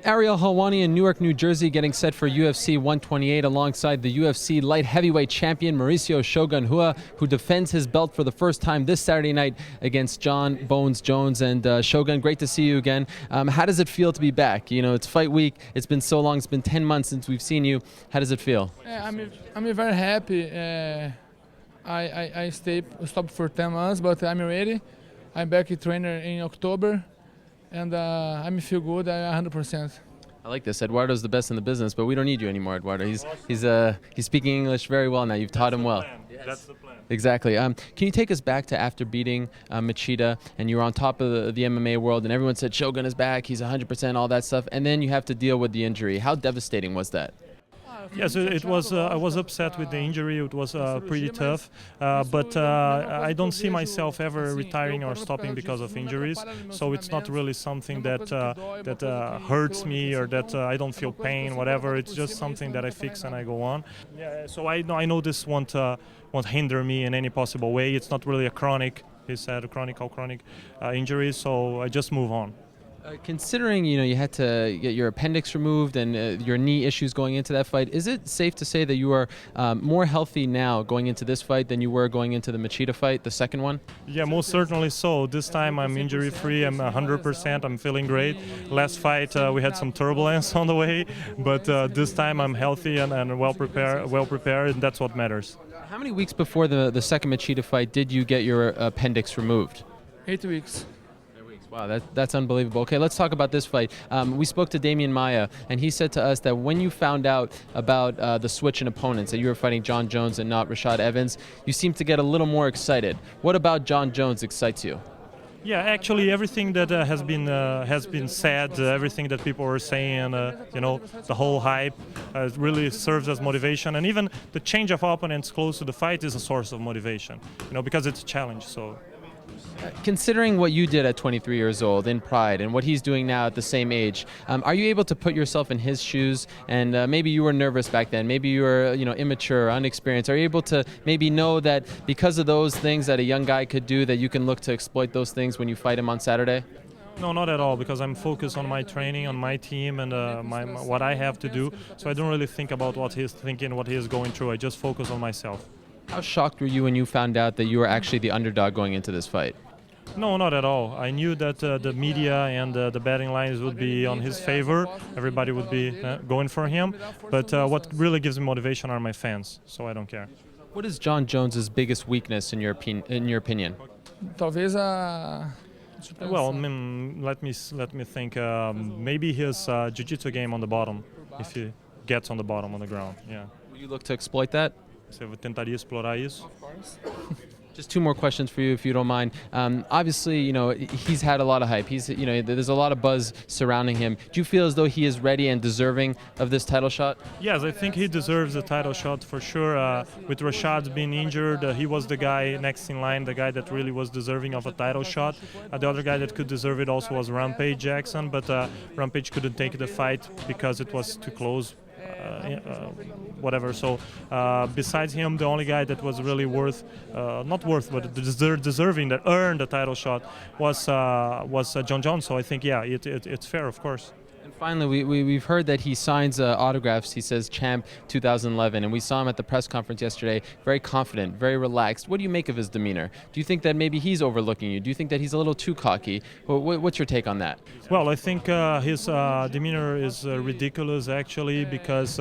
Ariel Helwani in Newark, New Jersey, getting set for UFC 128 alongside the UFC light heavyweight champion Mauricio Shogun Rua, who defends his belt for the first time this Saturday night against John Bones Jones. And Shogun, great to see you again. How does it feel to be back? You know, it's fight week. It's been so long. It's been 10 months since we've seen you. How does it feel? I'm very happy. I stopped for 10 months, but I'm ready. I'm back a trainer in October. And I feel good, 100%. I like this. Eduardo's the best in the business, but we don't need you anymore, Eduardo. He's speaking English very well now. You've taught him well. Yes. That's the plan. Exactly. Can you take us back to after beating Machida, and you were on top of the MMA world, and everyone said Shogun is back, he's 100%, all that stuff, and then you have to deal with the injury. How devastating was that? Yes, it was. I was upset with the injury. It was pretty tough, but I don't see myself ever retiring or stopping because of injuries. So it's not really something that hurts me or that I don't feel pain, whatever. It's just something that I fix and I go on. Yeah, so I know this won't hinder me in any possible way. It's not really a chronic, he said, a chronic injury. So I just move on. Considering you had to get your appendix removed and your knee issues going into that fight, is it safe to say that you are more healthy now going into this fight than you were going into the Machida fight, the second one? Yeah, most certainly so. This time I'm injury-free. I'm 100%. I'm feeling great. Last fight we had some turbulence on the way, but this time I'm healthy and well prepared, and that's what matters. How many weeks before the second Machida fight did you get your appendix removed? 8 weeks. Wow, that's unbelievable. Okay, let's talk about this fight. We spoke to Damian Maia, and he said to us that when you found out about the switch in opponents, that you were fighting John Jones and not Rashad Evans, you seemed to get a little more excited. What about John Jones excites you? Yeah, actually, everything that has been said, everything that people were saying, the whole hype, really serves as motivation. And even the change of opponents close to the fight is a source of motivation, because it's a challenge. So. Considering what you did at 23 years old in Pride and what he's doing now at the same age, are you able to put yourself in his shoes? And maybe you were nervous back then, maybe you were immature, unexperienced. Are you able to maybe know that because of those things that a young guy could do, that you can look to exploit those things when you fight him on Saturday? No, not at all, because I'm focused on my training, on my team, and what I have to do. So I don't really think about what he's thinking, what he is going through. I just focus on myself. How shocked were you when you found out that you were actually the underdog going into this fight? No, not at all. I knew that the media and the betting lines would be on his favor. Everybody would be going for him. But what really gives me motivation are my fans, so I don't care. What is John Jones's biggest weakness in your opinion? Talvez Well, let me think. Maybe his jiu-jitsu game on the bottom, if he gets on the bottom on the ground. Yeah. Will you look to exploit that? Você tentaria explorar isso? Of course. Just two more questions for you, if you don't mind. Obviously, he's had a lot of hype. There's a lot of buzz surrounding him. Do you feel as though he is ready and deserving of this title shot? Yes, I think he deserves a title shot for sure. With Rashad being injured, he was the guy next in line, the guy that really was deserving of a title shot. The other guy that could deserve it also was Rampage Jackson, but Rampage couldn't take the fight because it was too close. Whatever. So besides him, the only guy that was really but deserving, that earned the title shot was John Jones. So I think it's fair, of course. And finally, we've heard that he signs autographs. He says Champ 2011, and we saw him at the press conference yesterday, very confident, very relaxed. What do you make of his demeanor? Do you think that maybe he's overlooking you? Do you think that he's a little too cocky? What's your take on that? Well, I think his demeanor is ridiculous, actually, because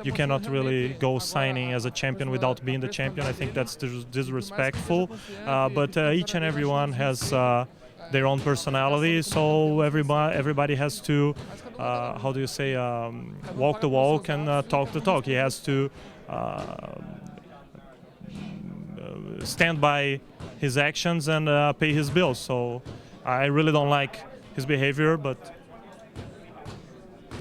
you cannot really go signing as a champion without being the champion. I think that's disrespectful. But each and everyone has their own personality, so everybody has to, walk the walk and talk the talk. He has to stand by his actions and pay his bills. So I really don't like his behavior, but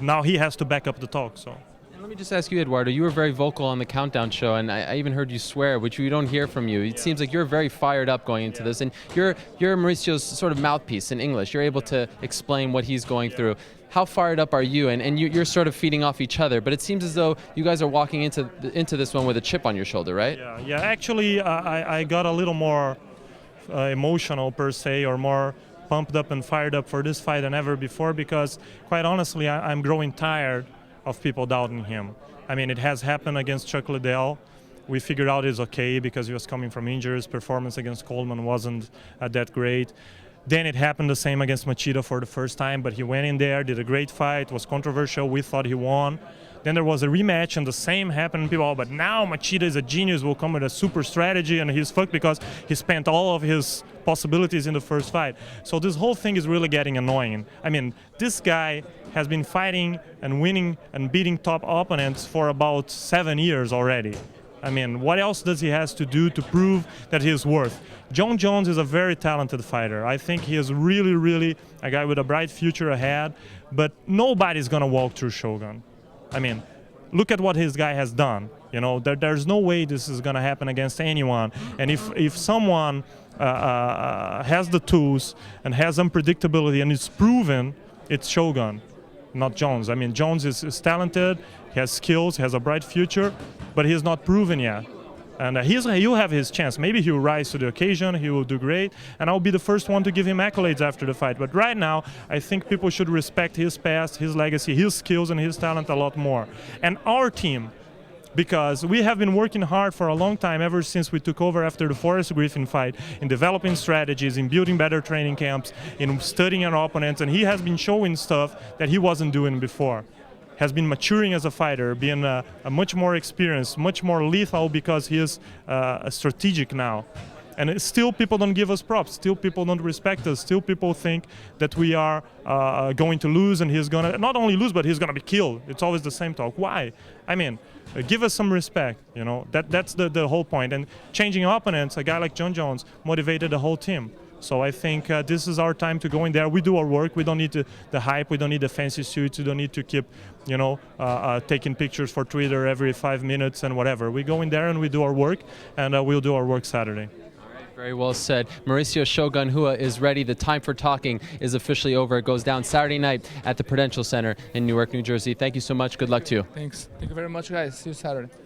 now he has to back up the talk. So. Let me just ask you, Eduardo, you were very vocal on the Countdown show, and I even heard you swear, which we don't hear from you. It seems like you're very fired up going into this, and you're Mauricio's sort of mouthpiece in English. You're able to explain what he's going through. How fired up are you? And you're sort of feeding off each other, but it seems as though you guys are walking into this one with a chip on your shoulder, right? Yeah. Actually, I got a little more emotional, per se, or more pumped up and fired up for this fight than ever before because, quite honestly, I'm growing tired of people doubting him. I mean, it has happened against Chuck Liddell. We figured out it's okay because he was coming from injuries. Performance against Coleman wasn't that great. Then it happened the same against Machida for the first time, but he went in there, did a great fight, was controversial. We thought he won. Then there was a rematch, and the same happened. People, but now Machida is a genius, will come with a super strategy, and he's fucked because he spent all of his possibilities in the first fight. So this whole thing is really getting annoying. I mean, this guy has been fighting and winning and beating top opponents for about 7 years already. I mean, what else does he has to do to prove that he is worth? Jon Jones is a very talented fighter. I think he is really, really a guy with a bright future ahead, but nobody's gonna walk through Shogun. I mean, look at what his guy has done. You know, there's no way this is gonna happen against anyone. And if someone has the tools and has unpredictability and it's proven, it's Shogun, not Jones. I mean, Jones is talented, he has skills, he has a bright future, but he's not proven yet. And he'll have his chance. Maybe he'll rise to the occasion, he will do great, and I'll be the first one to give him accolades after the fight. But right now, I think people should respect his past, his legacy, his skills, and his talent a lot more. And our team, because we have been working hard for a long time, ever since we took over after the Forrest Griffin fight, in developing strategies, in building better training camps, in studying our opponents, and he has been showing stuff that he wasn't doing before. Has been maturing as a fighter, being a much more experienced, much more lethal because he is strategic now. And still people don't give us props, still people don't respect us, still people think that we are going to lose and he's going to, not only lose, but he's going to be killed. It's always the same talk. Why? I mean, give us some respect, you know, that's the whole point. And changing opponents, a guy like Jon Jones motivated the whole team. So I think this is our time to go in there. We do our work. We don't need the hype. We don't need the fancy suits. We don't need to keep, you know, taking pictures for Twitter every 5 minutes and whatever. We go in there and we do our work, and we'll do our work Saturday. All right, very well said. Mauricio Shogun Rua is ready. The time for talking is officially over. It goes down Saturday night at the Prudential Center in Newark, New Jersey. Thank you so much. Good luck to you. Thanks. Thank you very much, guys. See you Saturday.